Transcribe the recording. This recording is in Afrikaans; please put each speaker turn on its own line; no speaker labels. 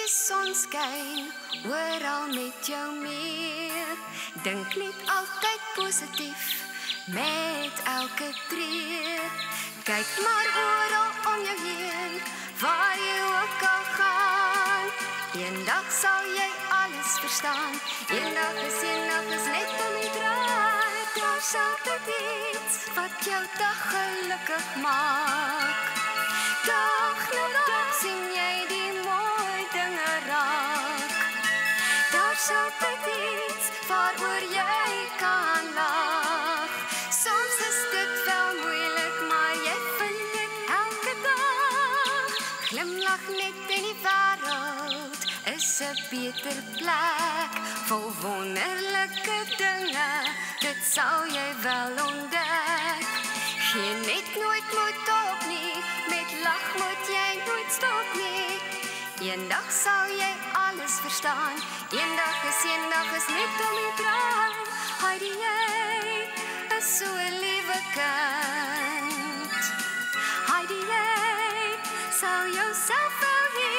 die son skyn oral met jou mee. Dink net altyd positief met elke tree. Kyk maar oral om jou heen, waar jy ook al gaan. Eendag sal jy alles verstaan. Eendag is net om die draai. Daar's altyd iets wat jou dag gelukkig maak. Dag na dag sien jy die mooi dinge raak. Daar's altyd iets waaroor jy kan lag. Soms is dit wel moeilik, maar jy vind dit elke dag. Glimlach net en die wêreld is 'n beter plek. Vol wonderlike dinge, dit sal jy wel ontdek. Gee net nooit moed op nie, met lag moet jy nooit stop nie. Eendag sal jy alles verstaan, eendag is net om die draai. Heidi, jy is so 'n liewe kind. Heidi, jy sal jouself wel hier